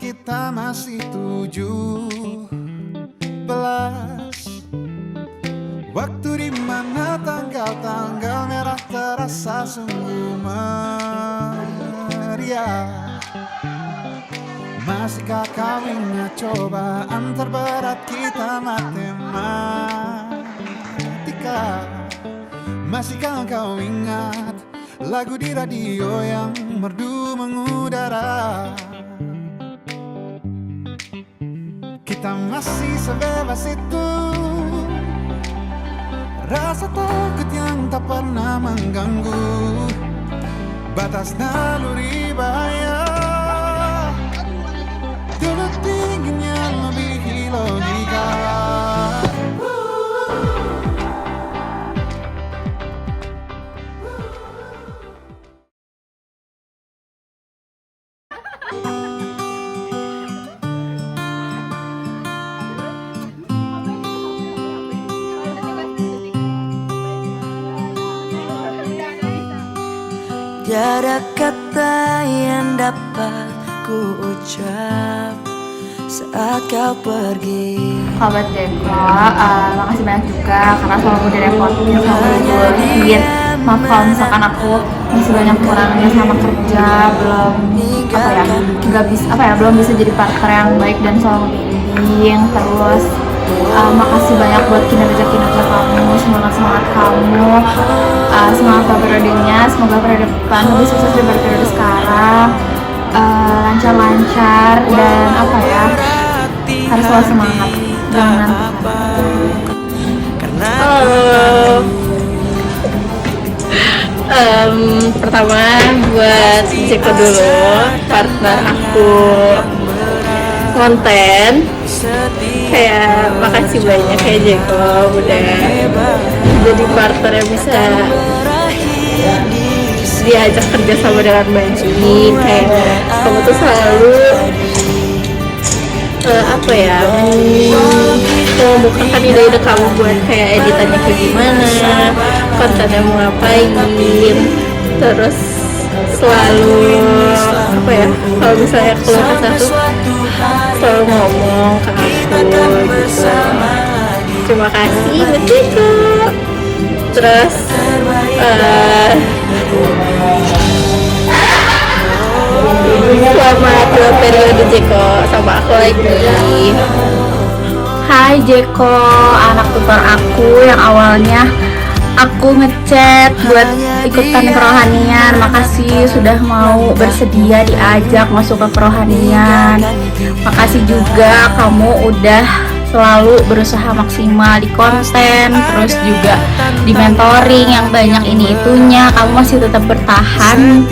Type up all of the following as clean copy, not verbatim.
kita masih 17. Waktu di mana tanggal-tanggal merah terasa sungguh meriah. Masihkah kau ingat cobaan terberat kita matematika? Masihkah kau ingat lagu di radio yang merdu mengudara? Kita masih sebebas itu. Rasa takut yang tak pernah mengganggu batas naluri bahaya. Dulu tingginya melebihi logika. Tiada kata yang dapat ku ucap saat kau pergi. Sahabat Jeko, makasih banyak juga karena selalu direpotin, selalu dibolehin. Maaf kalau misalkan aku masih banyak kurangnya sama kerja, belum bisa jadi partner yang baik dan selalu bimbing. Terus makasih banyak buat kinerja kamu, semangat kamu, semangat periodenya. Semoga periode depan lebih sukses daripada periode sekarang, lancar-lancar dan harus selalu semangat. Jangan Halo. Pertama buat Jeko dulu, partner aku konten. Kayak makasih banyak ya Jeko udah jadi partner yang bisa diajak kerja sama dengan baik. Kayak kamu tuh selalu membukakan ide-ide kamu buat kayak editannya kayak gimana, kontennya mau ngapain, terus selalu kalau misalnya keluar satu selalu ngomong ke aku gitu. Terima kasih Jeko. Terus selamat 2 periode Jeko sama aku lagi. Hai Jeko, anak tutor aku yang awalnya aku ngechat buat ikutan kerohanian. Makasih sudah mau bersedia diajak masuk ke kerohanian. Makasih juga kamu udah selalu berusaha maksimal di konten, terus juga di mentoring yang banyak ini itunya. Kamu masih tetap bertahan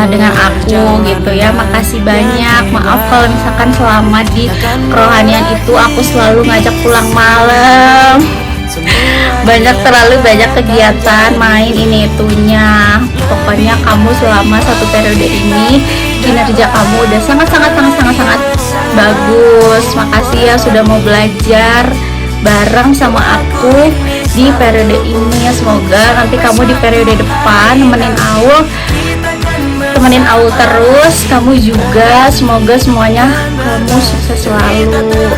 dengan aku gitu ya. Makasih banyak. Maaf kalau misalkan selama di kerohanian itu aku selalu ngajak pulang malam. Terlalu banyak kegiatan main ini itunya. Pokoknya kamu selama 1 periode ini kinerja kamu udah sangat bagus. Makasih ya sudah mau belajar bareng sama aku di periode ini. Semoga nanti kamu di periode depan temenin Aul terus. Kamu juga semoga semuanya kamu sukses selalu.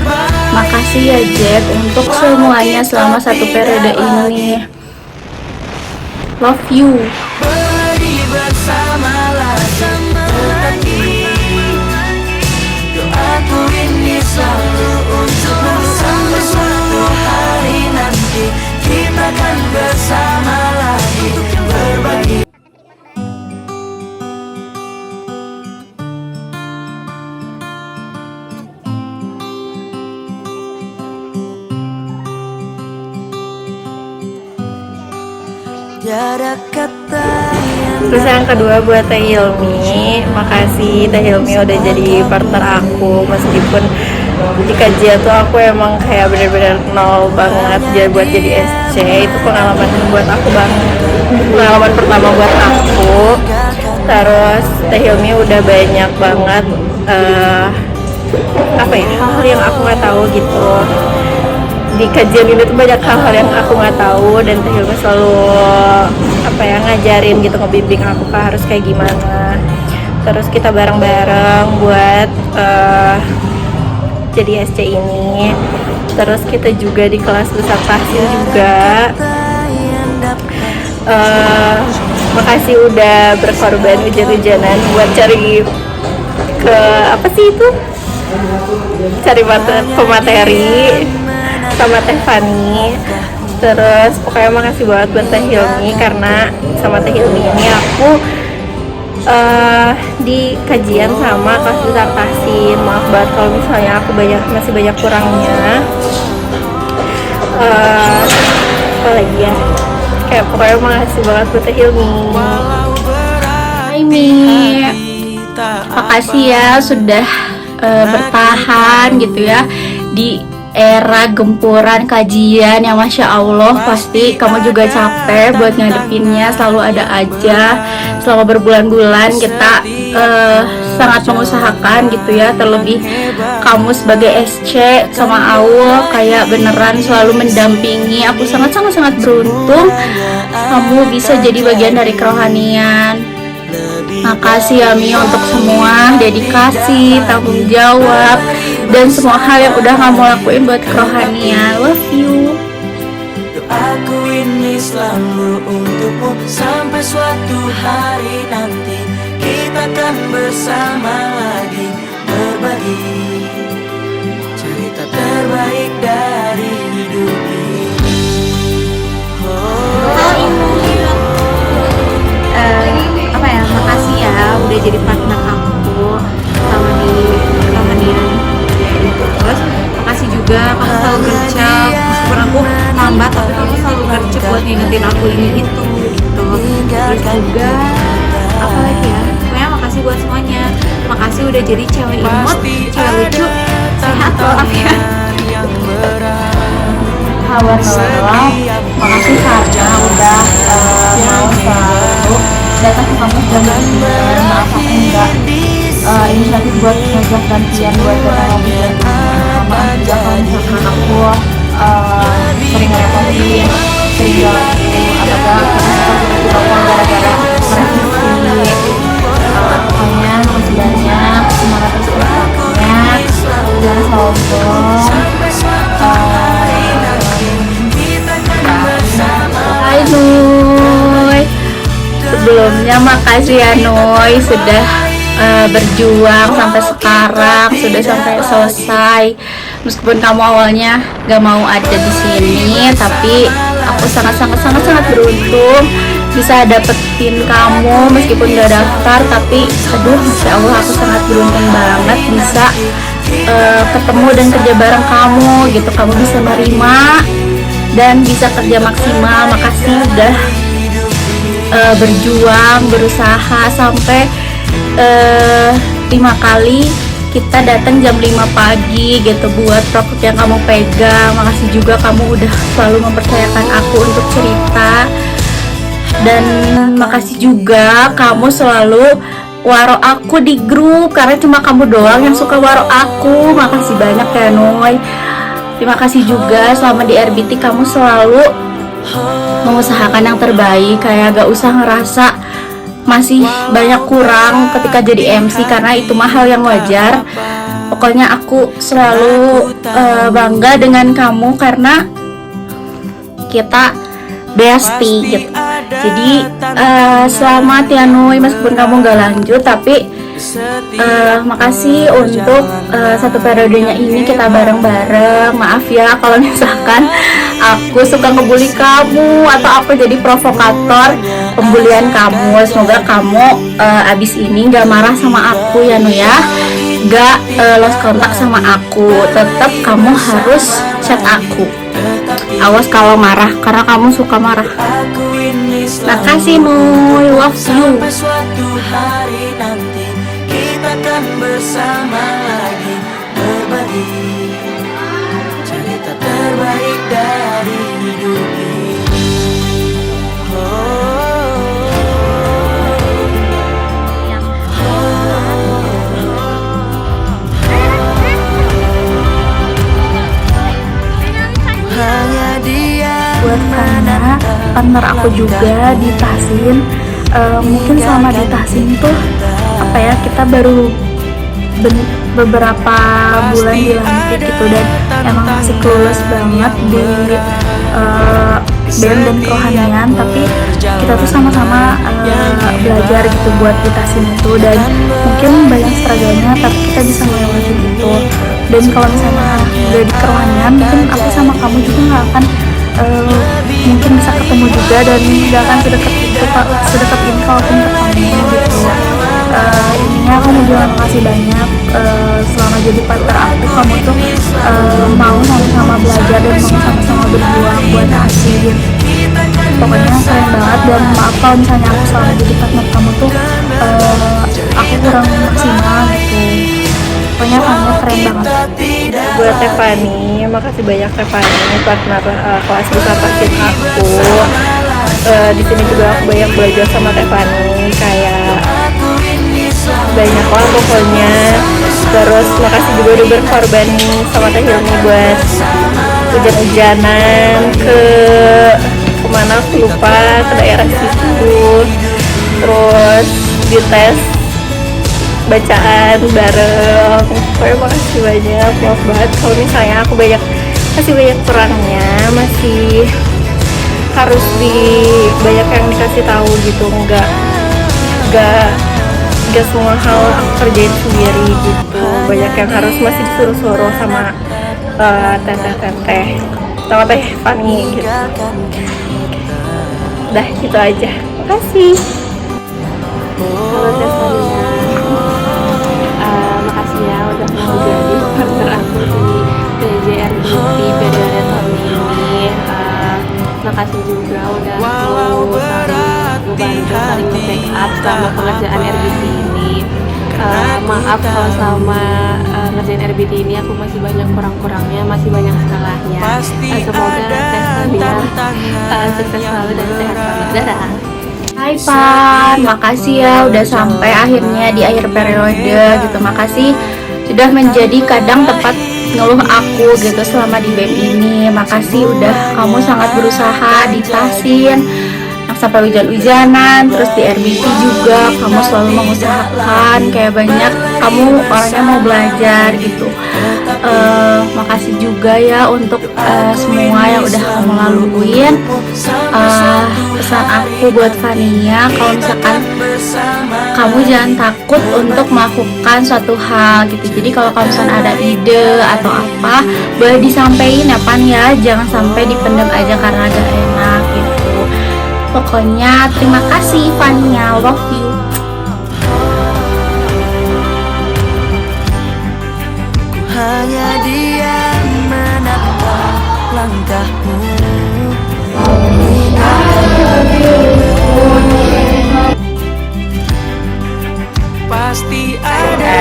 Makasih ya Jack untuk semuanya selama 1 periode ini. Love you. Beri bersamalah semenangi. Doaku ini selalu untuk sampai suatu hari nanti kita akan bersama lagi berbagi. Terus yang kedua buat Teh Hilmi, makasih Teh Hilmi udah jadi partner aku. Meskipun di kajian tuh aku emang kayak bener-bener nol banget buat jadi SC. Itu pengalaman pertama buat aku. Terus Teh Hilmi udah banyak banget hal-hal yang aku nggak tahu gitu. Di kajian ini tuh banyak hal-hal yang aku nggak tahu, dan Teh Hilmi selalu ngajarin gitu, ngebimbing aku harus kayak gimana. terus kita bareng-bareng buat jadi SC ini. Terus kita juga di kelas besar tahsin juga. Makasih udah berkorban hujan-hujanan buat cari ke apa sih itu? Cari pemateri sama Teh Fani. Terus pokoknya makasih banget buat Teh Hilmi, karena sama Teh Hilmi ini aku di kajian sama kelas besar tahsin. Maaf banget kalau misalnya aku masih banyak kurangnya. Apa lagi ya, kayak pokoknya makasih banget buat Teh Hilmi. Hai Mi, makasih ya sudah bertahan gitu ya di era gempuran kajian yang Masya Allah. Pasti kamu juga capek buat ngadepinnya, selalu ada aja. Selama berbulan-bulan kita sangat mengusahakan gitu ya. Terlebih kamu sebagai SC sama Aul kayak beneran selalu mendampingi. Aku sangat beruntung kamu bisa jadi bagian dari kerohanian. Makasih ya Mi untuk semua dedikasi, tanggung jawab, dan semua hal yang udah kamu lakuin buat kerohanian. Love you. Doaku ini selalu untukmu, sampai suatu hari nanti kita akan bersama lagi, berbagi cerita terbaik dari hidup ini. Apa ya, makasih ya udah jadi partner aku sama di kerohanian. Terus makasih juga kamu selalu gercep, meskipun aku lambat tapi kamu selalu gercep buat ngingetin aku ini itu gitu. Terus juga apa lagi ya, pokoknya makasih buat semuanya. Makasih udah jadi cewek imut, cewek lucu, sehat walafiat. Kawan Nurul, makasih karena udah mau selalu datang ke kampus dan berbincang. Maaf aku enggak inisiatif buat ngajak gantian buat berbincang. Maaf juga kalau misalkan aku sering ngerepotin, sering ganggu, apakah karena gara-gara merevisi. Pokoknya masih banyak, semangat terus berkarya, jangan sombong. Hai Nuy, sebelumnya makasih ya Nuy sudah berjuang sampai sekarang, sudah sampai selesai. Meskipun kamu awalnya gak mau ada di sini, tapi aku sangat beruntung bisa dapetin kamu meskipun gak daftar. Tapi aduh, Masya Allah, aku sangat beruntung banget bisa ketemu dan kerja bareng kamu gitu. Kamu bisa menerima dan bisa kerja maksimal. Makasih udah berjuang, berusaha sampai 5 kali kita datang jam 5 pagi gitu buat produk yang kamu pegang. Makasih juga kamu udah selalu mempercayakan aku untuk cerita. Dan makasih juga kamu selalu waro aku di grup, karena cuma kamu doang yang suka waro aku. Makasih banyak ya Noy. Terima kasih juga selama di RBT kamu selalu mengusahakan yang terbaik, kayak gak usah ngerasa masih banyak kurang ketika jadi MC, karena itu mah hal yang wajar. Pokoknya aku selalu bangga dengan kamu karena kita bestie gitu. Jadi selamat ya Nuy, meskipun kamu gak lanjut, tapi makasih untuk satu periodenya ini kita bareng-bareng. Maaf ya kalau misalkan aku suka ngebully kamu atau aku jadi provokator pembulian kamu. Semoga kamu abis ini gak marah sama aku ya Nuy ya, gak lost kontak sama aku. Tetap kamu harus chat aku, awas kalau marah, karena kamu suka marah. Makasih Nuy, love you. Sampai suatu hari nanti kita akan bersama lagi, berbagi cerita terbaik dari hidup ini. Hanya dia Buat karena partner aku juga di Tahsin, mungkin selama di Tahsin tuh apa apa ya, kita baru beberapa bulan dilantik gitu, dan emang masih clueless banget di BEM dan kerohanian, tapi kita tuh sama-sama belajar gitu buat di Tasin itu, dan mungkin banyak struggle-nya tapi kita bisa melewati gitu. Dan kalau misalnya udah di kerohanian, mungkin aku sama kamu juga nggak akan mungkin bisa ketemu juga, dan nggak akan sedekat ini kalaupun ketemu gitu. Intinya aku mau bilang makasih banyak selama jadi partner aku, kamu tuh mau sama-sama belajar dan mau sama-sama berjuang buat hasil. Pokoknya keren banget, dan maaf kalau misalnya aku selama jadi partner kamu tuh aku kurang maksimal gitu. Pokoknya kamu keren banget. Buat Tiffany, makasih banyak Tiffany, partner kelas bersama tim aku. Di sini juga aku banyak belajar sama Tiffany, kayak banyak lah pokoknya. Terus makasih juga udah berkorban sama Teh Hilmi buat hujan-hujanan ke kemana aku lupa, ke daerah situ. Terus dites bacaan bareng. Pokoknya makasih banyak, maaf banget kalau misalnya aku masih banyak kurangnya, masih harus banyak yang dikasih tahu gitu, enggak semua hal aku kerjain sendiri gitu, banyak yang harus masih disuruh-suruh sama teteh sama Teh Fani gitu. Udah gitu aja, makasih. Halo Teh Fani, makasih ya udah mau jadi partner aku di PJRBT periode tahun ini. Makasih juga udah mau saling ngebantu, saling nge-backup selama pengerjaan RBT ini. Maaf kalau selama ngerjain RBT ini aku masih banyak kurang-kurangnya, masih banyak salahnya. Semoga Teh Fani sukses selalu dan sehat selalu. Dadah. Hai Pan, makasih ya udah sampai akhirnya di akhir periode gitu. Makasih sudah menjadi kadang tempat ngeluh aku gitu selama di BEM ini. Makasih udah kamu sangat berusaha di Tasin sampai hujan-hujanan, terus di RBT juga kamu selalu mengusahakan, kayak banyak kamu orangnya mau belajar gitu. Makasih juga ya untuk semua yang udah kamu laluin. Pesan aku buat Fania, kalau misalkan kamu jangan takut untuk melakukan suatu hal gitu. Jadi kalau kamu misalkan ada ide atau apa, boleh disampaikan ya Pan ya, jangan sampai dipendam aja karena gak enak gitu. Pokoknya terima kasih Fania, love you. Hanya dia menatap langkahmu. Pasti ada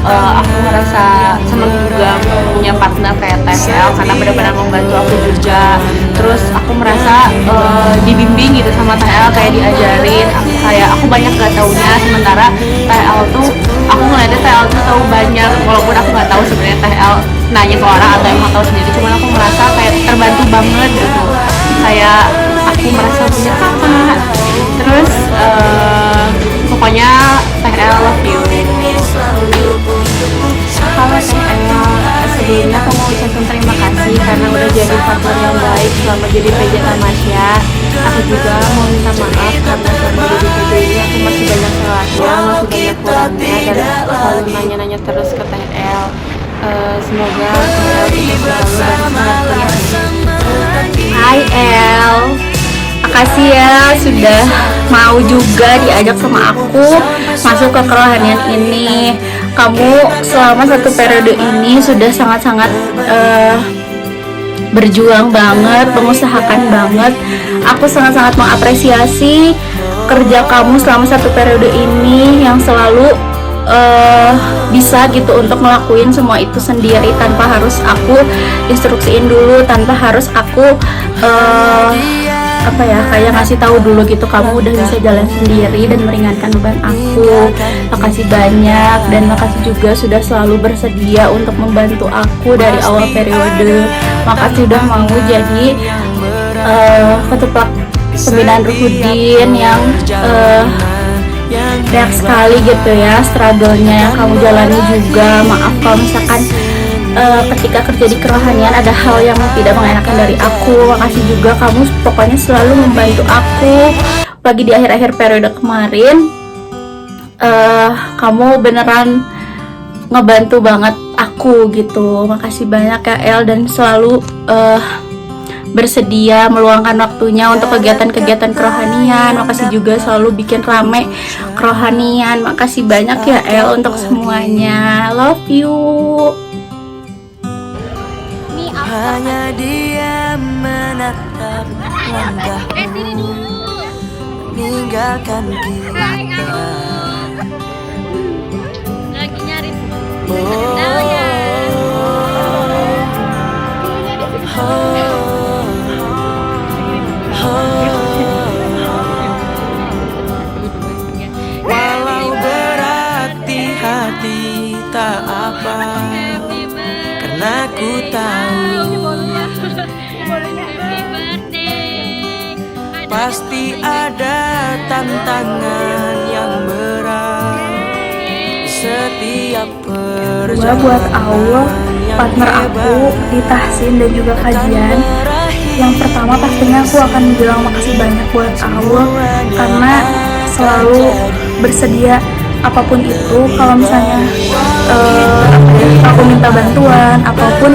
Aku merasa senang juga punya partner kayak TSL karena benar-benar membantu aku juga. Terus aku merasa dibimbing gitu sama TL, kayak diajarin. Aku banyak gak taunya, sementara TL tuh aku ngeliatnya TL tuh tahu banyak, walaupun aku nggak tahu sebenarnya TL nanya ke orang atau emang tahu sendiri. Cuman aku merasa kayak terbantu banget gitu, kayak aku merasa punya kakak. Terus pokoknya TL love you. Halo TL, sebelumnya aku mau ucapkan terima kasih karena udah jadi partner yang baik selama jadi PJ Tamasya. Aku juga mau minta maaf karena selama jadi PJ ini aku masih banyak salahnya, masih banyak kurangnya, dan selalu nanya-nanya terus ke TL. Semoga TL tetap selalu dan sehat ya. Hai El, makasih ya sudah mau juga diajak sama aku masuk ke kerohanian ini. Kamu selama satu periode ini sudah sangat-sangat berjuang banget, mengusahakan banget. Aku sangat-sangat mengapresiasi kerja kamu selama satu periode ini yang selalu bisa gitu untuk ngelakuin semua itu sendiri tanpa harus aku instruksiin dulu, tanpa harus aku kayak ngasih tahu dulu gitu. Kamu udah bisa jalan sendiri dan meringankan beban aku. Makasih banyak, dan makasih juga sudah selalu bersedia untuk membantu aku dari awal periode. Makasih udah mau jadi ketua pembinaan Ruhudin yang banyak sekali gitu ya struggle-nya yang kamu jalani juga. Maaf kalau misalkan ketika kerja di kerohanian ada hal yang tidak mengenakan dari aku. Makasih juga kamu pokoknya selalu membantu aku. Lagi di akhir-akhir periode kemarin, kamu beneran ngebantu banget aku gitu. Makasih banyak ya El, dan selalu bersedia meluangkan waktunya untuk kegiatan-kegiatan kerohanian. Makasih juga selalu bikin rame kerohanian. Makasih banyak ya El untuk semuanya. Love you. Hanya dia menatap langkahmu, meninggalkan kita. Lagi nyari Walau berat di hati tak apa, karena ku tahu pasti ada tantangan yang berat setiap perjalanan. Buat Allah, partner aku di tahsin dan juga kajian. Yang pertama pastinya aku akan bilang makasih banyak buat Allah karena selalu bersedia apapun itu. Kalau misalnya aku minta bantuan apapun,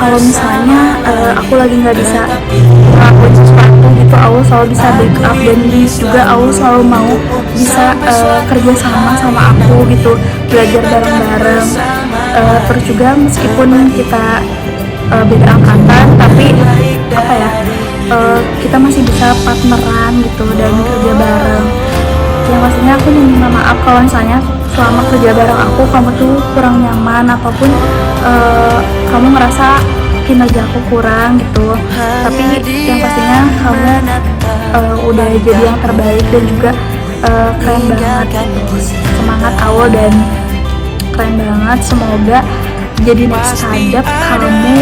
kalau misalnya aku lagi nggak bisa ngelakuin sesuatu gitu, Allah selalu bisa backup. Dan juga Allah selalu mau bisa kerja sama aku gitu, belajar bareng-bareng. Terus juga meskipun kita beda angkatan, tapi apa ya, kita masih bisa partneran gitu dan kerja bareng. Yang pastinya aku minta maaf kalau misalnya selama kerja bareng aku kamu tuh kurang nyaman ataupun kamu ngerasa kinerja aku kurang gitu. Tapi yang pastinya kamu udah jadi yang terbaik dan juga keren banget gitu. Semangat awal dan keren banget. Semoga jadi next kadap kamu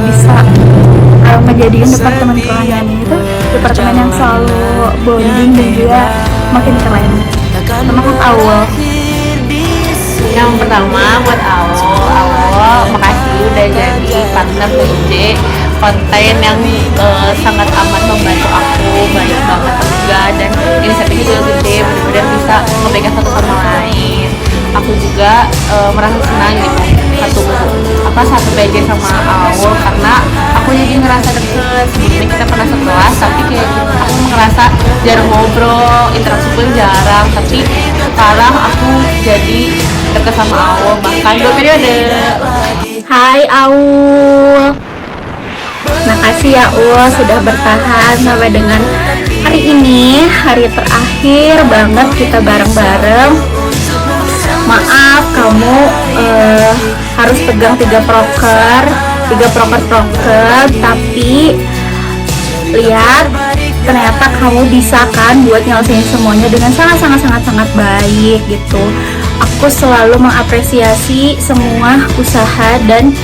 bisa ngejadiin departemen kerohanian itu departemen yang selalu bonding dan juga makin keren. Semangat awal. Yang pertama buat Awal, makasih udah jadi partner PJ konten yang sangat amat membantu aku, banyak banget juga, dan inisiatifnya juga gede, benar-benar bisa ngepegang satu sama lain. Aku juga merasa senang gitu satu PJ sama Awal, karena aku jadi ngerasa deket. Sebelumnya kita pernah sekelas, tapi kayak aku ngerasa jarang ngobrol, interaksi pun jarang, tapi sekarang aku jadi deket sama Awal, bahkan 2 periode. Hai Aul, makasih ya Ul sudah bertahan sampai dengan hari ini, hari terakhir banget kita bareng-bareng. Maaf kamu harus pegang 3 proker, tapi lihat ternyata kamu bisa kan buat nyelesain semuanya dengan sangat baik gitu. Aku selalu mengapresiasi semua usaha dan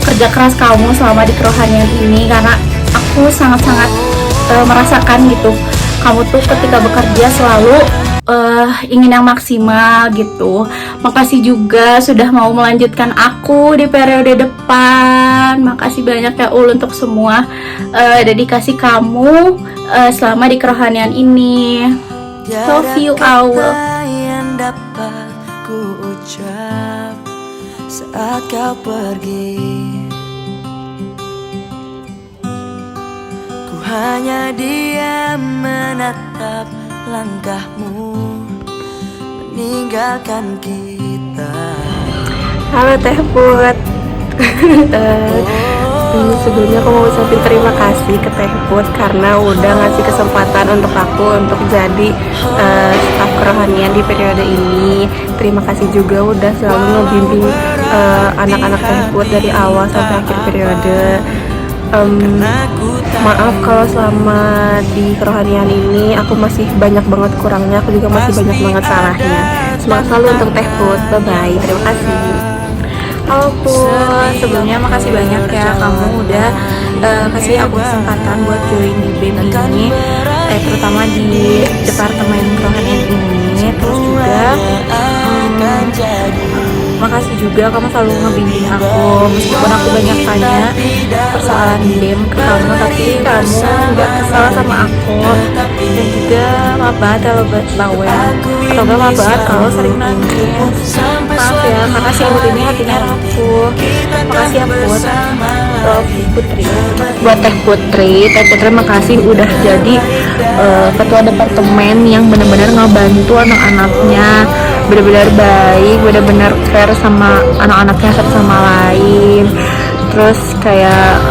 kerja keras kamu selama di kerohanian ini, karena aku sangat merasakan gitu. Kamu tuh ketika bekerja selalu ingin yang maksimal gitu. Makasih juga sudah mau melanjutkan aku di periode depan. Makasih banyak ya Ul untuk semua dedikasi kamu selama di kerohanian ini. Love you Aul. Yang dapat ku ucap saat kau pergi, ku hanya diam menatap langkahmu meninggalkan kita. Halo Teh Put. Sebelumnya aku mau ucapin terima kasih ke Teh Put karena udah ngasih kesempatan untuk aku untuk jadi staf kerohanian di periode ini. Terima kasih juga udah selalu ngebimbing anak-anak Teh Put dari awal sampai akhir periode. Maaf kalau selama di kerohanian ini aku masih banyak banget kurangnya, aku juga masih banyak banget salahnya. Semangat selalu untuk Teh Put. Bye bye. Terima kasih. Halo Put, sebelumnya makasih banyak ya kamu udah kasih aku kesempatan buat join di BEM ini. terutama di departemen kerohanian ini. Terus juga makasih juga kamu selalu ngebimbing aku, meskipun aku banyak tanya persoalan BEM ke kamu, tapi kamu nggak kesal sama aku. Dan juga maaf banget kalau bawel, atau maaf banget kalau sering nangis. Maaf ya, makasih buat ini hatinya aku. Makasih ya buat Putri. Buat Teh Putri makasih udah jadi ketua departemen yang benar-benar ngebantu anak-anaknya, benar-benar baik, benar-benar care sama anak-anaknya satu sama lain. Terus kayak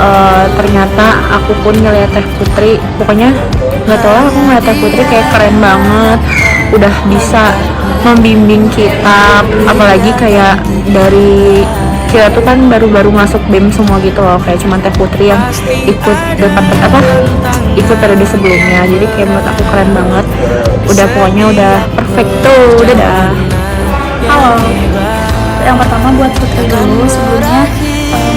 ternyata aku pun ngeliat Teh Putri, pokoknya nggak tahu lah, aku ngeliat Teh Putri kayak keren banget, udah bisa membimbing kita, apalagi kayak dari kita tuh kan baru-baru masuk BEM semua gitu loh, kayak cuman Teh Putri yang ikut ikut periode sebelumnya. Jadi kayak menurut aku keren banget, udah pokoknya udah perfect tuh, udah dah. Halo, yang pertama buat Putri dulu. Sebelumnya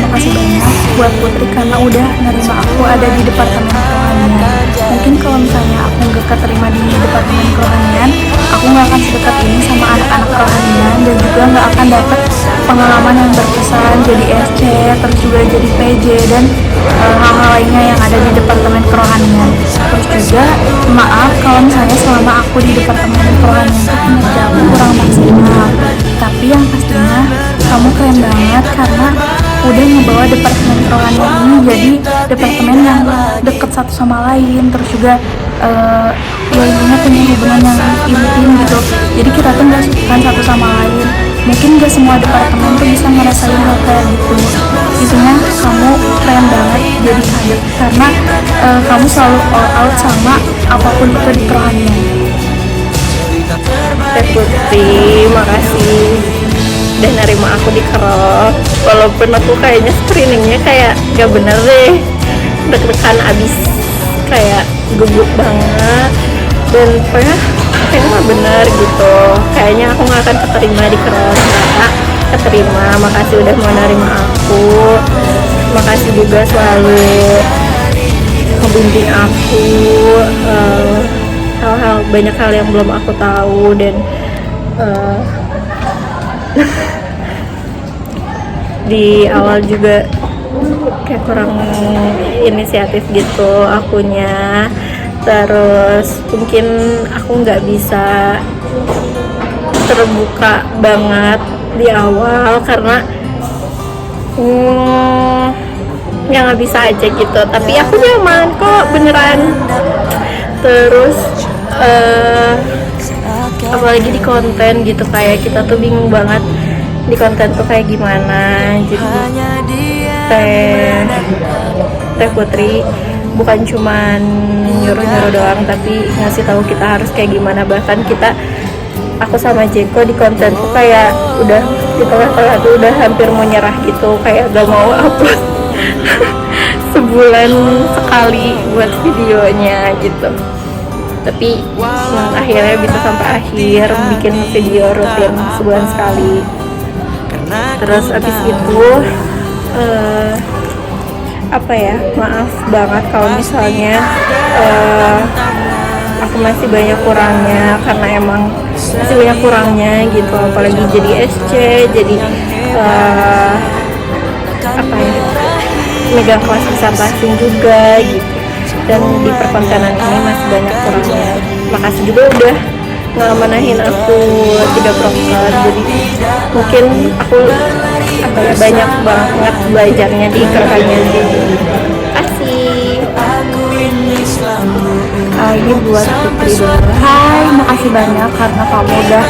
makasih banyak buat Putri karena udah nerima aku ada di departemen kerohanian. Mungkin kalau misalnya aku nggak keterima di departemen kerohanian, aku nggak akan sedekat ini sama anak-anak kerohanian, dan juga nggak akan dapet pengalaman yang berkesan jadi SC, terus juga jadi PJ, dan hal-hal lainnya yang ada di departemen kerohanian. Terus juga maaf kalau misalnya selama aku di departemen kerohanian itu kinerja aku kurang maksimal, tapi yang pastinya kamu keren banget karena udah ngebawa departemen kerohanian ini jadi departemen yang deket satu sama lain. Terus juga ya intinya punya hubungan yang intim gitu, jadi kita tuh nggak suka satu sama lain. Mungkin gak semua departemen tuh bisa ngerasain hal kayak gitu. Intinya kamu keren banget jadi kader karena kamu selalu all out sama apapun itu di kerohanian. Teh Putri, makasih udah nerima aku di Kero, walaupun aku kayaknya screeningnya kayak gak bener deh, deg-degan abis, kayak gugup banget, dan pokoknya kayaknya gak bener gitu, kayaknya aku gak akan keterima di Kero. Ternyata keterima. Makasih udah mau nerima aku, makasih juga selalu membimbing aku banyak hal yang belum aku tahu, dan di awal juga kayak kurang inisiatif gitu akunya. Terus mungkin aku nggak bisa terbuka banget di awal karena ya nggak bisa aja gitu, tapi aku nyaman kok beneran. Terus apalagi di konten gitu, kayak kita tuh bingung banget di konten tuh kayak gimana. Jadi Teh Putri bukan cuman nyuruh-nyuruh doang, tapi ngasih tahu kita harus kayak gimana. Bahkan aku sama Jeko di konten tuh kayak udah di tengah-tengah tuh udah hampir mau nyerah gitu, kayak gak mau upload sebulan sekali buat videonya gitu. Tapi akhirnya bisa sampai akhir bikin video rutin sebulan sekali. Terus abis itu maaf banget kalau misalnya aku masih banyak kurangnya, karena emang masih banyak kurangnya gitu, apalagi jadi SC, jadi megang kelas besar bahasing juga gitu, dan di perkontenan ini masih banyak kurangnya. Makasih juga udah ngamanahin aku 3 proker, jadi mungkin aku banyak banget belajarnya di kerohanian ini. Asik. Ini buat Putri dulu. Hai, makasih banyak karena kamu udah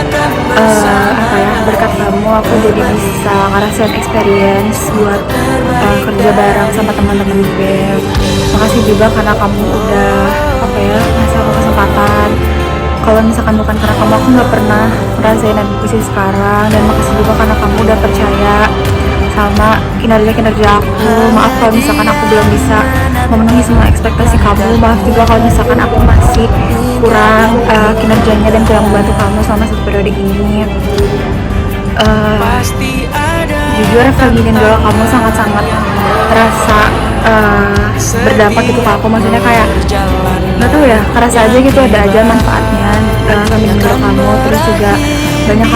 berkat kamu aku jadi bisa ngerasain experience buat kerja bareng sama teman-teman BEM. Makasih juga karena kamu udah ngasih aku kesempatan. Kalau misalkan bukan karena kamu, aku nggak pernah ngerasain ada di posisi sekarang. Dan makasih juga karena kamu udah percaya sama kinerja aku. Maaf kalau misalkan aku belum bisa memenuhi semua ekspektasi kamu. Maaf juga kalau misalkan aku masih kurang kinerjanya dan kurang membantu kamu selama 1 periode ini. Jujur Feminin Girl kamu sangat-sangat terasa berdampak gitu ke aku. Maksudnya kayak nggak tahu ya, kerasa aja gitu ada aja manfaatnya sambil dengar kamu. Terus juga banyak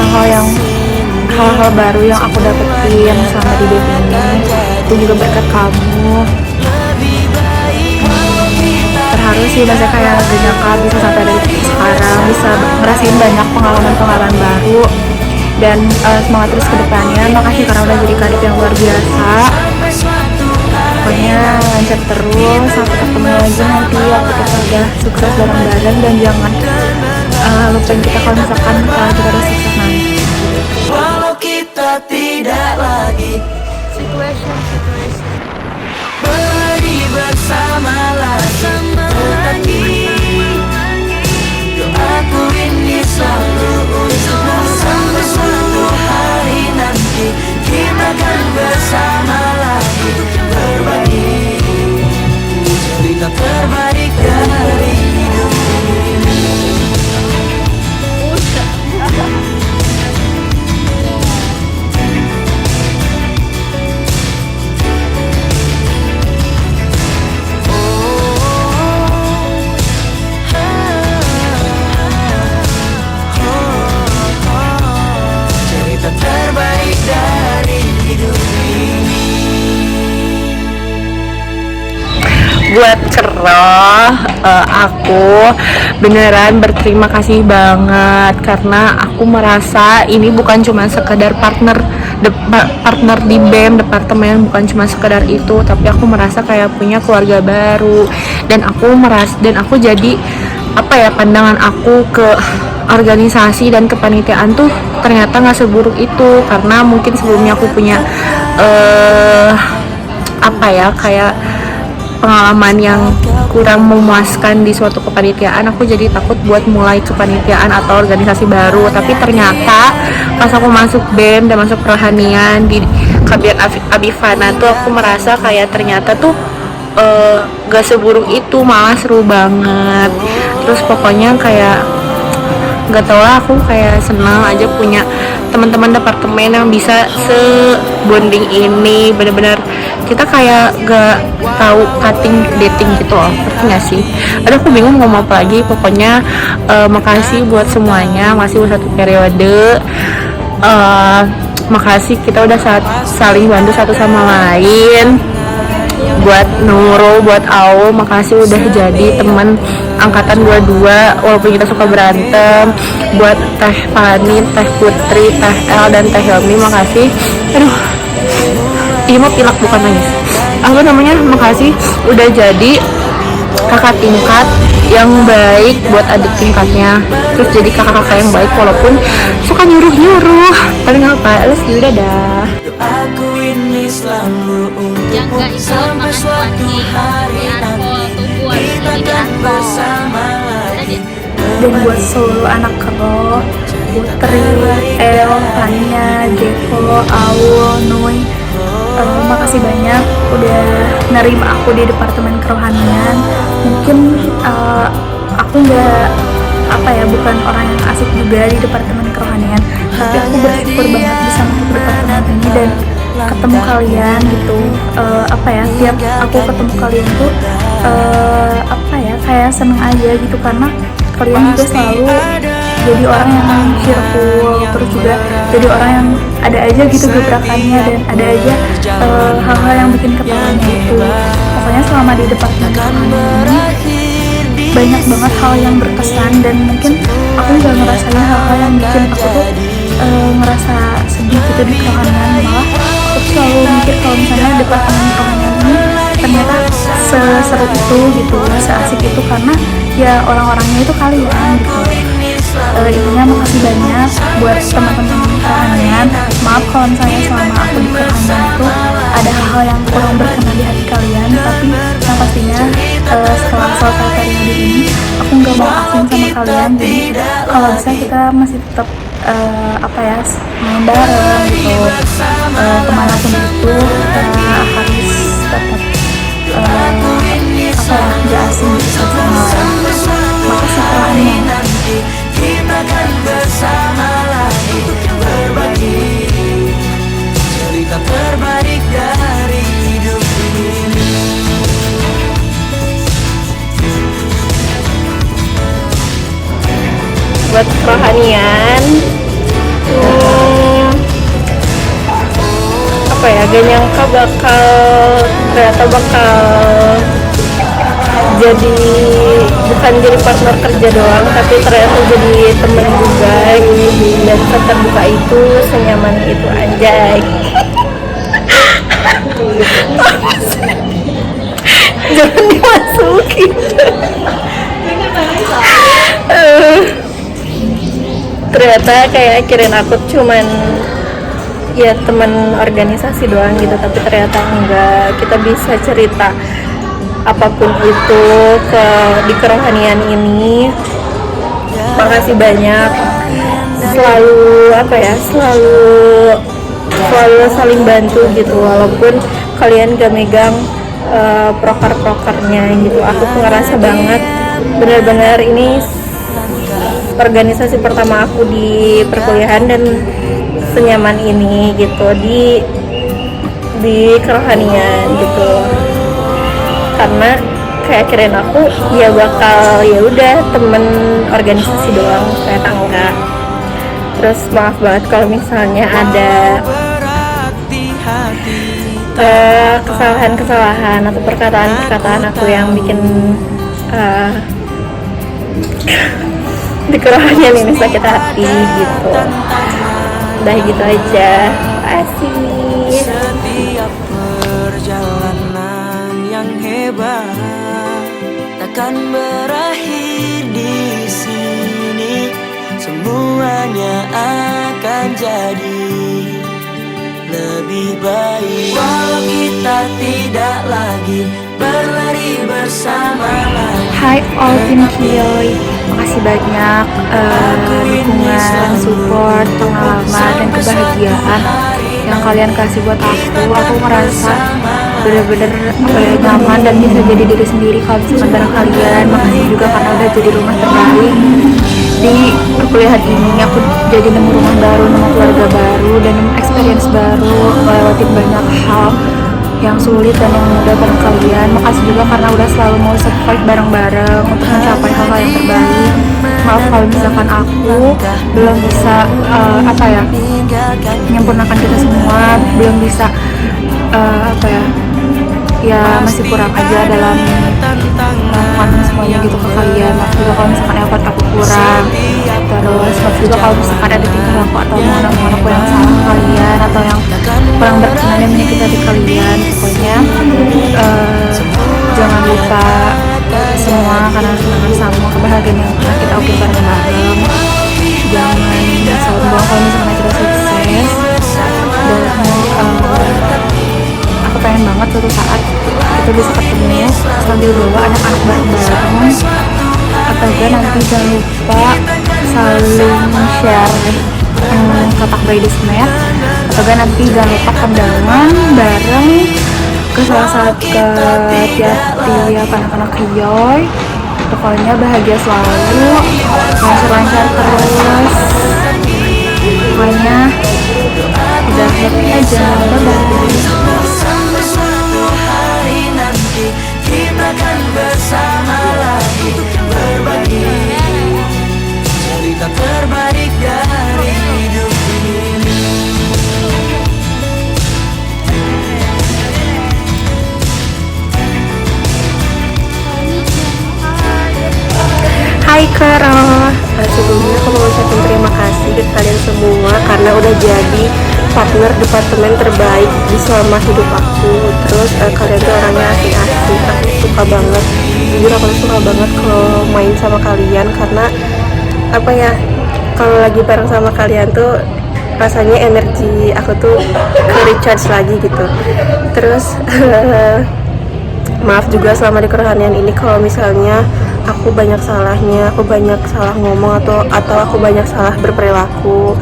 hal-hal baru yang aku dapetin selama di BEM ini, itu juga berkat kamu. Terharu sih, maksudnya kayak gak nyangka bisa sampai dari sekarang, bisa ngerasain banyak pengalaman-pengalaman baru. Dan semangat terus ke depannya. Makasih karena udah jadi kadep yang luar biasa. Pokoknya lancar terus, sampai ketemu lagi nanti waktu kita udah sukses bareng-bareng. Dan jangan lupain kita kalau misalkan kita udah sukses nanti. Walau kita tidak lagi berdiri bersama lagi, tetapi doaku ini selalu untukmu. Sampai suatu hari nanti kita akan bersama lagi, berbagi cerita terbaik dari hidup ini. Cerita terbaik dari hidup ini. Buat Ceroh, aku beneran berterima kasih banget karena aku merasa ini bukan cuma sekedar partner di BEM departemen, bukan cuma sekedar itu, tapi aku merasa kayak punya keluarga baru. Dan aku jadi apa ya, pandangan aku ke organisasi dan kepanitiaan tuh ternyata nggak seburuk itu. Karena mungkin sebelumnya aku punya apa ya, kayak pengalaman yang kurang memuaskan di suatu kepanitiaan, aku jadi takut buat mulai kepanitiaan atau organisasi baru. Tapi ternyata pas aku masuk BEM dan masuk kerohanian di Kabiat Abifana tuh aku merasa kayak ternyata tuh gak seburuk itu, malah seru banget. Terus pokoknya kayak gak tau lah, aku kayak senang aja punya teman-teman departemen yang bisa se-bonding ini. Bener-bener kita kayak gak tahu cutting dating gitu loh, ngerti gak sih? Aduh, aku bingung ngomong apa lagi. Pokoknya makasih buat semuanya, masih udah satu periode. Makasih kita udah saling bantu satu sama lain. Buat Nurul, buat Aul, makasih udah jadi teman angkatan 22 walaupun kita suka berantem. Buat Teh Fani, Teh Putri, Teh El, dan Teh Hilmi, makasih. Aduh, ini mau pilak bukan nangis. Apa namanya, makasih udah jadi kakak tingkat yang baik buat adik tingkatnya. Terus jadi kakak-kakak yang baik walaupun suka nyuruh-nyuruh. Tapi nggak apa, let's do, dadah. Aku ini selalu Yang untukmu. gak ikut Sampai makan suatu lagi hari di nanti Arko, tunggu habis kita ini di akan Arko. bersama lagi. Dan buat seluruh anak Kero, Putri, El, Fania, Jeko, Aul, Nui, makasih banyak udah nerima aku di departemen kerohanian. Mungkin aku nggak bukan orang yang asik juga di departemen kerohanian, tapi aku bersyukur banget bisa masuk departemen ini dan ketemu kalian gitu. Tiap aku ketemu kalian tuh kayak seneng aja gitu, karena kalian juga selalu jadi orang yang cheerful, terus juga jadi orang yang ada aja gitu gebrakannya, dan ada aja hal-hal yang bikin ketawanya itu. Pokoknya selama di departemen kerohanian ini banyak banget hal yang berkesan, dan mungkin aku nggak ngerasain hal-hal yang bikin aku tuh ngerasa sedih gitu di kerohanian. Malah aku selalu mikir kalau misalnya departemen kerohanian ini ternyata seseru itu gitu, seasik itu, karena ya orang-orangnya itu kalian gitu. Intinya makasih banyak buat teman-teman kerohanian. Maaf kalau misalnya selama aku di kerohanian itu ada hal-hal yang kurang berkenan di hati kalian, tapi yang pastinya setelah selesai periode ini aku nggak mau asing sama kalian. Jadi kalau bisa kita masih tetap main bareng gitu, kemanapun itu kita harus tetap nggak asing gitu sama lain. Makasih kerohanian. Kita akan bersama lagi, berbagi cerita terbaik dari hidup ini. buat kerohanian. Apa ya, gak nyangka ternyata bakal jadi, bukan jadi partner kerja doang, tapi ternyata jadi temen juga gitu. Dan seterbuka itu, senyaman itu, anjay. Jangan dimasukin. Ternyata kayak kirain aku cuman ya teman organisasi doang gitu, tapi ternyata enggak. Kita bisa cerita apapun itu di kerohanian ini. Makasih banyak, selalu saling bantu gitu, walaupun kalian gak megang proker-prokernya gitu. Aku ngerasa banget benar-benar ini organisasi pertama aku di perkuliahan dan senyaman ini gitu di kerohanian gitu. Karena kayak kirain aku ya bakal ya udah temen organisasi doang, ternyata enggak. Terus maaf banget kalau misalnya ada kesalahan-kesalahan atau perkataan-perkataan aku yang bikin di kerohanian ini sakit hati gitu. Udah gitu aja. Asik. Setiap perjalanan yang hebat takkan berakhir di sini. Semuanya akan jadi lebih baik walau kita tidak lagi berlari bersama lagi. Hai all tim Kiyoy, makasih banyak dukungan, support, pengalaman, dan kebahagiaan yang kalian kasih buat aku. Aku merasa bener-bener nyaman dan bisa jadi diri sendiri kalau misalkan bareng kalian. Makasih juga karena udah jadi rumah terbaik di perkuliahan ini. Aku jadi nemu rumah baru, nemu keluarga baru, dan nemu experience baru, ngelewatin banyak hal yang sulit dan yang mudah bareng kalian. Makasih juga karena udah selalu mau survive bareng-bareng untuk mencapai hal-hal yang terbaik. Maaf kalau misalkan aku belum bisa menyempurnakan kita semua, belum bisa masih kurang aja dalam melakukan semuanya gitu ke kalian. Maaf juga kalau misalkan effort aku kurang. Terus maaf juga kalau misalkan ada tingkah laku atau omongan aku yang salah ke kalian, atau yang kurang berkenan yang menyakiti hati kalian. Pokoknya jangan lupa semua, karena sama kebahagiaan yang pernah kita ukir bareng-bareng. Jangan sombong kalau misalkan kita sukses. Dan aku pengen banget suatu saat kita bisa ketemu sambil bawa anak-anak bareng-bareng, atau juga nanti jangan lupa saling share kotak braidismet, atau juga nanti jangan lupa kondangan bareng ke salah satu tiap anak-anak Kiyoy. Pokoknya bahagia selalu, lancar-lancar terus. Pokoknya udah happy aja. Bye-bye. Kita kan bersama lagi berbagi cerita terbaik dari hidup ini. Hai Karo, sebelumnya aku mau ucapin terima kasih ke kalian semua karena udah jadi partner departemen terbaik di selama hidup aku. Terus kalian tuh orangnya asik-asik, aku suka banget. Jujur aku suka banget kalau main sama kalian, karena kalau lagi bareng sama kalian tuh rasanya energi aku tuh ke-recharge lagi gitu. Terus maaf juga selama di kerohanian ini kalau misalnya aku banyak salahnya, aku banyak salah ngomong atau aku banyak salah berperilaku.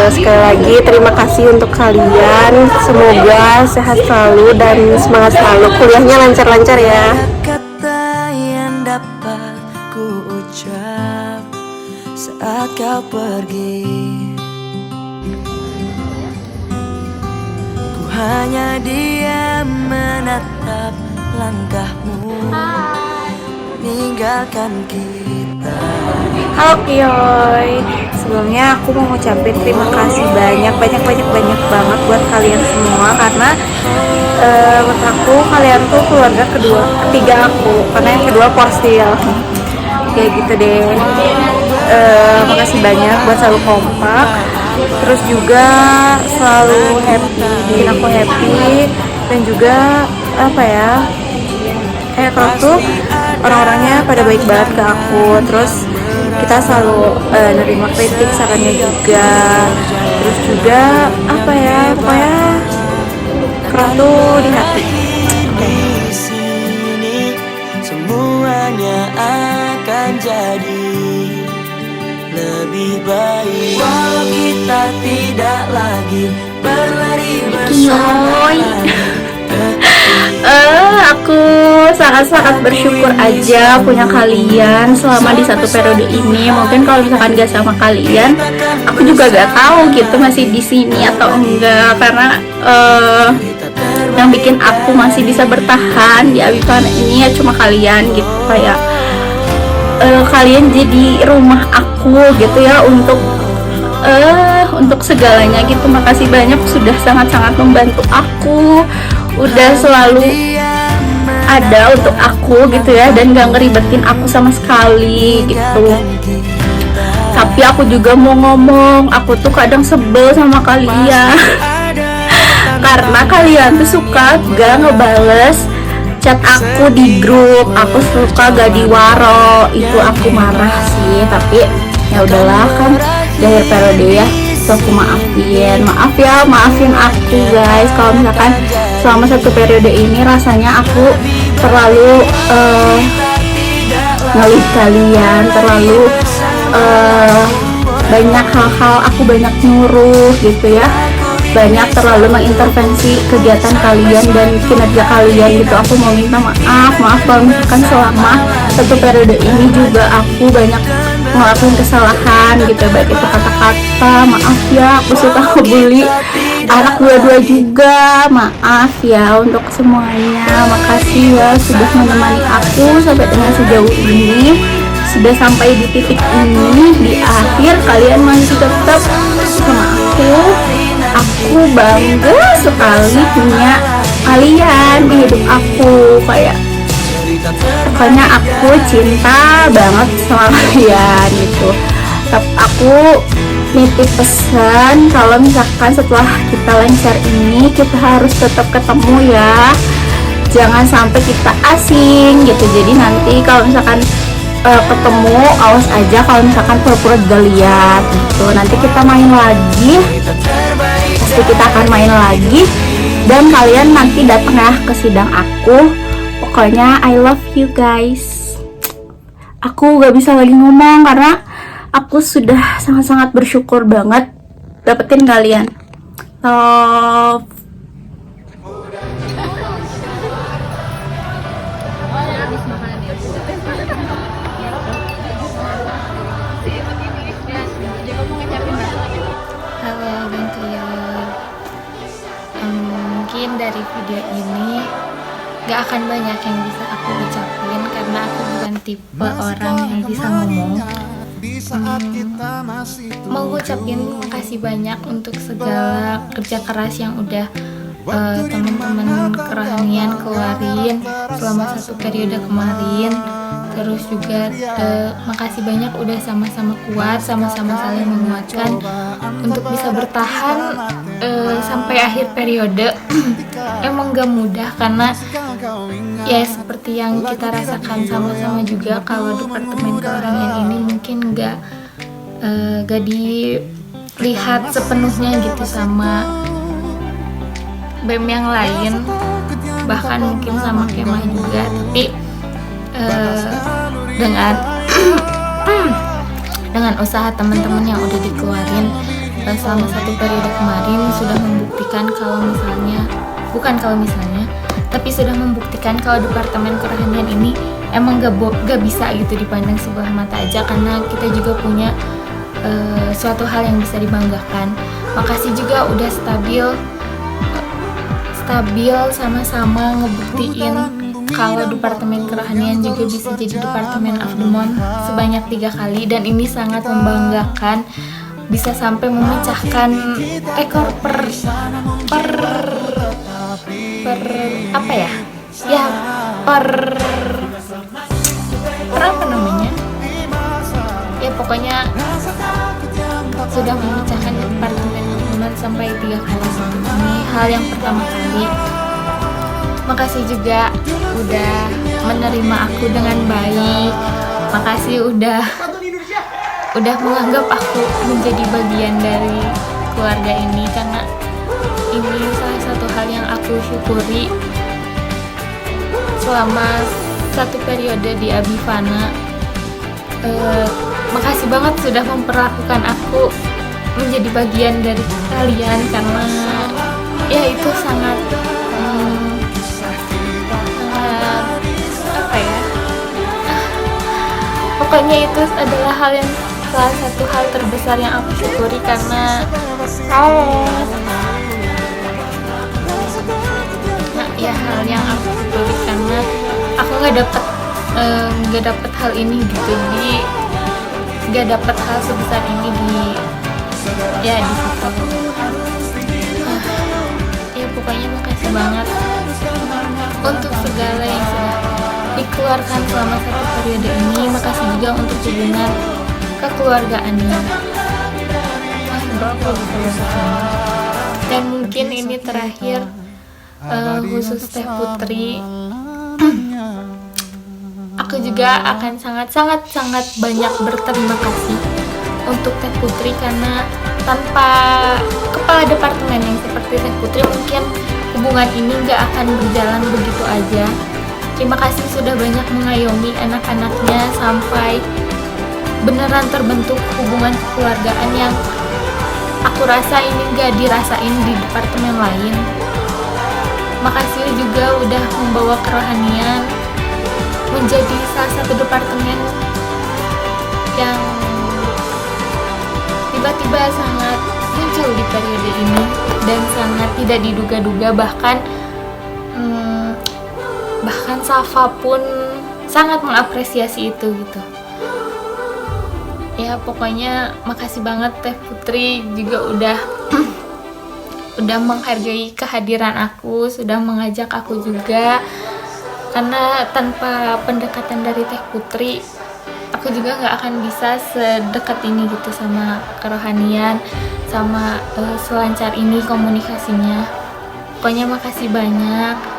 Sekali lagi terima kasih untuk kalian, semoga sehat selalu dan semangat selalu, kuliahnya lancar-lancar ya. Kata yang dapat ku ucap saat kau pergi, ku hanya diam menatap langkahmu meninggalkan kita. Halo Kioy, sebelumnya aku mau ngucapin terima kasih banyak banget buat kalian semua, karena menurut aku kalian tuh keluarga ketiga aku, karena yang kedua Porsil. Kayak gitu deh. Makasih banyak buat selalu kompak, terus juga selalu happy, bikin aku happy, dan juga apa ya, kayak kalau tuh orang-orangnya pada baik banget ke aku. Terus kita selalu nerima kritik, sarannya juga. Terus juga apa ya, pokoknya Keren tuh di hati. Di sini semuanya akan jadi lebih baik walau kita tidak lagi berlari bersama. Aku sangat-sangat bersyukur aja punya kalian selama di satu periode ini. Mungkin kalau misalkan gak sama kalian, aku juga gak tahu gitu masih di sini atau enggak, karena yang bikin aku masih bisa bertahan di Abifana ini ya cuma kalian gitu. Kayak kalian jadi rumah aku gitu ya, untuk segalanya gitu. Makasih banyak, sudah sangat-sangat membantu aku, udah selalu ada untuk aku gitu ya, dan gak ngeribetin aku sama sekali gitu. Tapi aku juga mau ngomong, aku tuh kadang sebel sama kalian karena kalian tuh suka gak ngebales chat aku di grup, aku suka gak diwaro. Itu aku marah sih, tapi ya udahlah, kan di akhir periode ya, so aku maafin. Maafin aku guys kalau misalkan selama satu periode ini rasanya aku terlalu ngelit kalian, terlalu banyak hal-hal aku banyak nyuruh gitu ya, banyak terlalu mengintervensi kegiatan kalian dan kinerja kalian gitu. Aku mau minta maaf kalau misalkan selama satu periode ini juga aku banyak ngelakuin kesalahan gitu, baik itu kata-kata. Maaf ya, aku suka ngebully anak dua-dua juga. Maaf ya untuk semuanya. Makasih ya sudah menemani aku sampai dengan sejauh ini, sudah sampai di titik ini. Di akhir kalian masih tetap sama aku. Aku bangga sekali punya kalian di hidup aku. Kayak pokoknya aku cinta banget sama kalian gitu. Tapi aku nitip pesan, kalau misalkan setelah kita lengser ini kita harus tetap ketemu ya, jangan sampai kita asing gitu. Jadi nanti kalau misalkan ketemu, awas aja kalau misalkan pura-pura gak lihat gitu. Nanti kita main lagi, pasti kita akan main lagi, dan kalian nanti datang ya ke sidang aku. Pokoknya I love you guys. Aku gak bisa lagi ngomong karena aku sudah sangat-sangat bersyukur banget dapetin kalian. Love. Halo Bang Cleo. Mungkin dari video ini gak akan banyak yang bisa aku ucapin karena aku bukan tipe orang yang bisa ngomong. Mau ucapin makasih banyak untuk segala kerja keras yang udah teman-teman kerohanian keluarin selama satu periode kemarin. Terus juga makasih banyak udah sama-sama kuat, sama-sama saling menguatkan untuk bisa bertahan sampai akhir periode. Emang gak mudah karena ya seperti yang kita rasakan sama-sama juga, kalau departemen kerohanian ini mungkin gak dilihat sepenuhnya gitu sama BEM yang lain, bahkan mungkin sama kemah juga. Tapi dengan usaha teman-teman yang udah dikeluarin selama satu periode kemarin sudah membuktikan tapi sudah membuktikan kalau departemen kerohanian ini emang gak bisa gitu dipandang sebelah mata aja, karena kita juga punya suatu hal yang bisa dibanggakan. Makasih juga udah stabil sama-sama ngebuktiin kalau departemen kerohanian juga bisa jadi departemen of the month sebanyak 3 kali, dan ini sangat membanggakan, bisa sampai memecahkan rekor per apa ya? Ya, per apa namanya? Ya pokoknya sudah memecahkan departemen of the month sampai 3 kali. Ini hal yang pertama kali. Makasih juga udah menerima aku dengan baik. Makasih udah menganggap aku menjadi bagian dari keluarga ini, karena ini salah satu hal yang aku syukuri selama satu periode di Abifana. Makasih banget sudah memperlakukan aku menjadi bagian dari kalian, karena ya itu sangat apa ya, pokoknya itu adalah hal yang salah satu hal terbesar yang aku syukuri, karena hal yang aku syukuri karena aku nggak dapet hal ini gitu, nggak dapet hal sebesar ini di situ. Ya pokoknya makasih banget untuk segala yang sudah dikeluarkan selama satu periode ini. Makasih juga untuk hubungan kekeluargaannya. Dan mungkin ini terakhir, khusus Teh Putri, aku juga akan sangat banyak berterima kasih untuk Teh Putri, karena tanpa kepala departemen yang seperti Teh Putri mungkin hubungan ini nggak akan berjalan begitu aja. Terima kasih sudah banyak mengayomi anak-anaknya sampai beneran terbentuk hubungan kekeluargaan yang aku rasa ini nggak dirasain di departemen lain. Makasih juga udah membawa kerohanian menjadi salah satu departemen yang tiba-tiba sangat muncul di periode ini dan sangat tidak diduga-duga, bahkan Safa pun sangat mengapresiasi itu gitu. Ya pokoknya makasih banget Teh Putri juga udah menghargai kehadiran aku, sudah mengajak aku juga, karena tanpa pendekatan dari Teh Putri aku juga nggak akan bisa sedekat ini gitu sama kerohanian, sama selancar ini komunikasinya. Pokoknya makasih banyak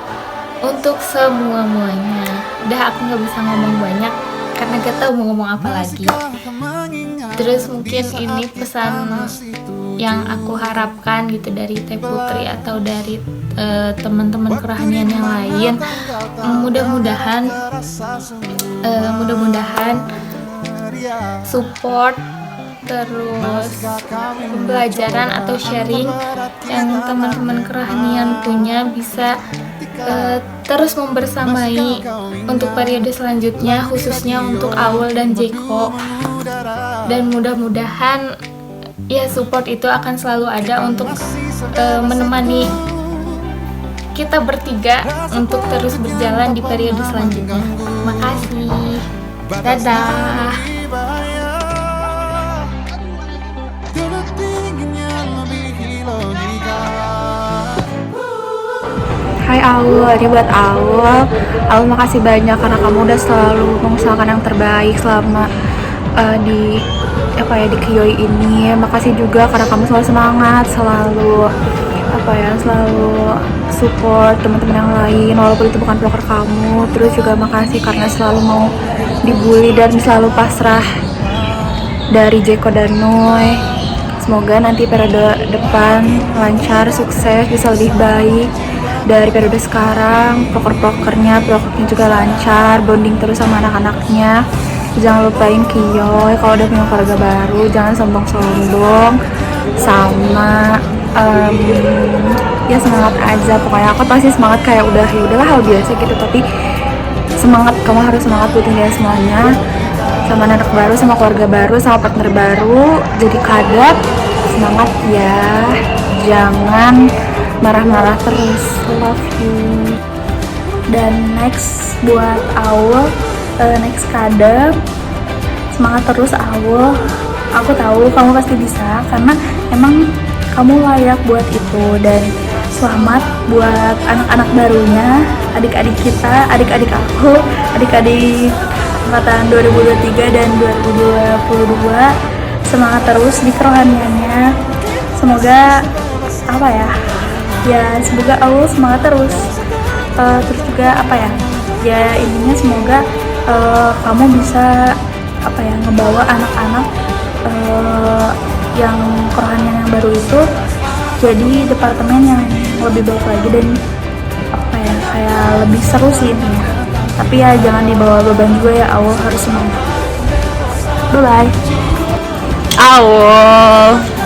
untuk semuanya. Udah aku nggak bisa ngomong banyak karena gak tahu mau ngomong apa lagi. Terus mungkin ini pesan yang aku harapkan gitu dari Teh Putri atau dari teman-teman kerohanian yang lain. Mudah-mudahan support terus pembelajaran atau sharing yang teman-teman kerohanian punya bisa terus membersamai untuk periode selanjutnya, khususnya untuk Aul dan Jeko. Dan mudah-mudahan ya support itu akan selalu ada untuk menemani kita bertiga untuk terus berjalan di periode selanjutnya. Makasih. Dadah. Hai Aul, ini buat Aul makasih banyak karena kamu udah selalu mengusahakan yang terbaik selama di Kioi ini. Makasih juga karena kamu selalu semangat, selalu support teman-teman yang lain walaupun itu bukan proker kamu. Terus juga makasih karena selalu mau dibully dan selalu pasrah dari Jeko dan Noi. Semoga nanti periode depan lancar, sukses, bisa lebih baik dari periode sekarang. Prokernya juga lancar, bonding terus sama anak-anaknya. Jangan lupain Kiyoy kalau udah punya keluarga baru, jangan sombong-sombong. Sama ya semangat aja, pokoknya aku pasti semangat kayak udahlah hal biasa gitu, tapi semangat, kamu harus semangat buat kalian semuanya, sama anak baru, sama keluarga baru, sama partner baru. Jadi kadap, semangat ya, jangan marah-marah terus. Love you. Dan next buat Aul, next kadep, semangat terus Aul. Aku tahu kamu pasti bisa karena emang kamu layak buat itu. Dan selamat buat anak-anak barunya, adik-adik kita, adik-adik aku, adik-adik angkatan 2023 dan 2022. Semangat terus di kerohaniannya. Semoga apa ya? Ya semoga Allah semangat terus. Terus juga apa ya? Ya intinya semoga kamu bisa apa ya, ngebawa anak-anak yang kerohanian yang baru itu jadi departemen yang lebih baik lagi dan apa ya, kayak lebih seru sih intinya. Tapi ya jangan dibawa beban juga ya, Allah harus semangat. Bye bye.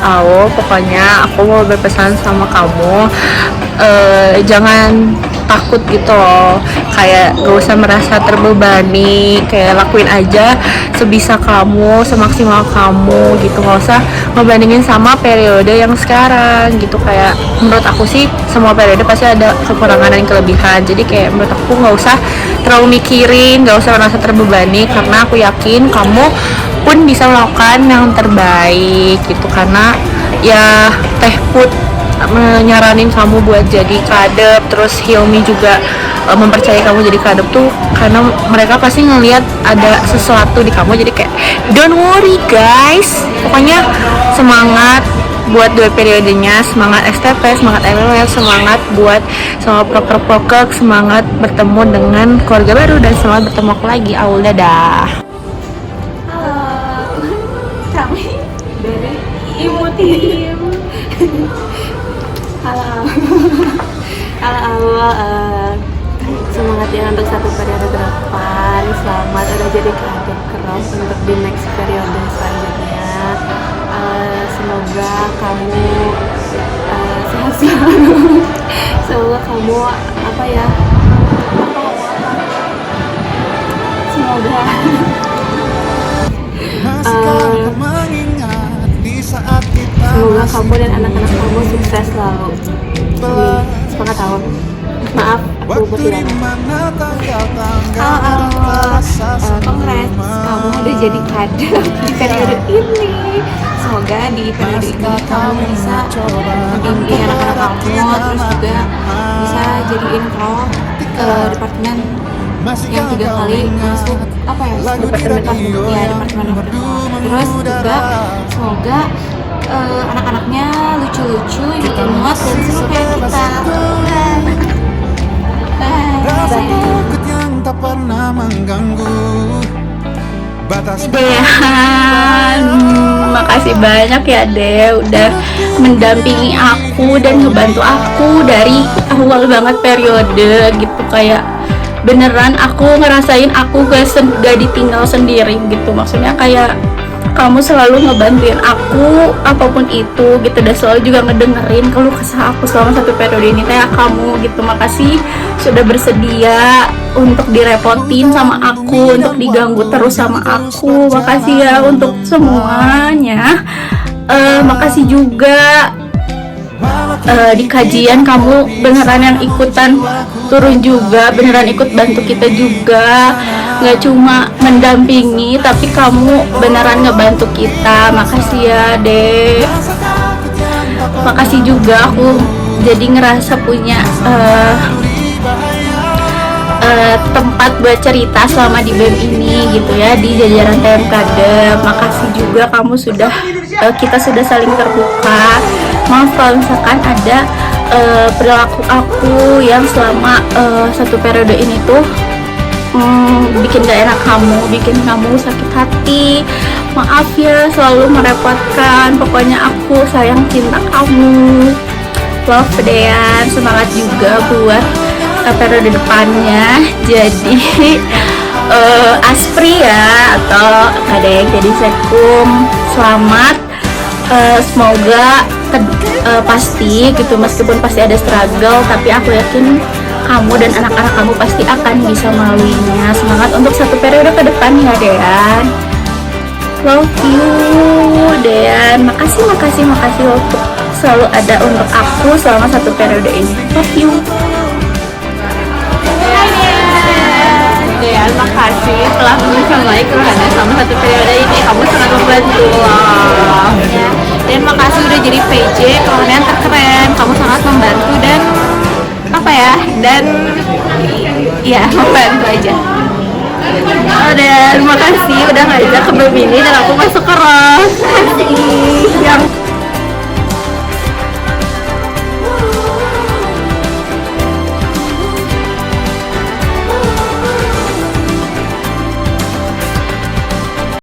Aul, pokoknya aku mau berpesan sama kamu, jangan takut gitu loh, kayak gak usah merasa terbebani, kayak lakuin aja sebisa kamu, semaksimal kamu gitu, gak usah ngebandingin sama periode yang sekarang gitu. Kayak menurut aku sih semua periode pasti ada kekurangan dan kelebihan, jadi kayak menurut aku gak usah terlalu mikirin, gak usah merasa terbebani, karena aku yakin kamu pun bisa melakukan yang terbaik gitu. Karena ya Teh Put nyaranin kamu buat jadi kadep, terus Hilmi juga mempercayai kamu jadi kadep tuh karena mereka pasti ngelihat ada sesuatu di kamu. Jadi kayak don't worry guys, pokoknya semangat buat 2 periodenya, semangat STP, semangat MML, semangat buat sama proker-proker, semangat bertemu dengan keluarga baru, dan semangat bertemu lagi. Aul, dadah. Kami dari Ibu Tim. Halo awal, semangat ya untuk 1 periode ke depan. Selamat udah jadi kadep keros untuk di next periode selanjutnya. Semoga kamu sehat selalu. Semoga kamu apa ya? Semoga semoga kamu dan anak-anak kamu sukses selalu. Amin. Semangat tahun. Maaf, aku bertiana. Kongres, kamu udah jadi kadep di periode ini. Semoga di periode ini kamu bisa membimbing anak-anak kamu, terus juga bisa jadiin pro departemen yang 3 kali masuk apa ya, departemen nomor 2. Terus juga semoga anak-anaknya lucu-lucu, imut dan seru kayak kita. Dehan, makasih banyak ya Deh udah mendampingi aku dan ngebantu aku dari awal banget periode gitu. Kayak beneran aku ngerasain aku gak ditinggal sendiri gitu. Maksudnya kayak kamu selalu ngebantuin aku apapun itu gitu, dan selalu juga ngedengerin keluh kesah aku selama 1 periode ini. Kayak kamu gitu, makasih sudah bersedia untuk direpotin sama aku, untuk diganggu terus sama aku. Makasih ya untuk semuanya. Makasih juga di kajian kamu beneran yang ikutan turun juga, beneran ikut bantu kita juga, nggak cuma mendampingi tapi kamu beneran ngebantu kita. Makasih ya Dek. Makasih juga aku jadi ngerasa punya tempat buat cerita selama di BEM ini gitu ya, di jajaran TMKD. Makasih juga kamu sudah kita sudah saling terbuka. Maaf kalau misalkan ada perilaku aku yang selama 1 periode ini tuh bikin gak enak kamu, bikin kamu sakit hati. Maaf ya, selalu merepotkan. Pokoknya aku sayang cinta kamu. Love Dean, semangat juga buat periode depannya. Jadi Aspri ya, atau ada yang jadi sekum. Selamat, semoga pasti gitu, meskipun pasti ada struggle, tapi aku yakin kamu dan anak-anak kamu pasti akan bisa melaluinya. Semangat untuk 1 periode ke depan ya Dean. Love you Dean. Makasih untuk selalu ada untuk aku selama 1 periode ini. Love you. Hai Dan makasih telah membersamai kerohanian selama 1 periode ini. Kamu sangat membantu loh. Ya. Dan makasih udah jadi PJ kerohanian terkeren. Kamu sangat membantu dan apa ya? Dan ya membantu aja. Oh, dan makasih udah ngajak ke Baby ini dan aku masuk ke roh.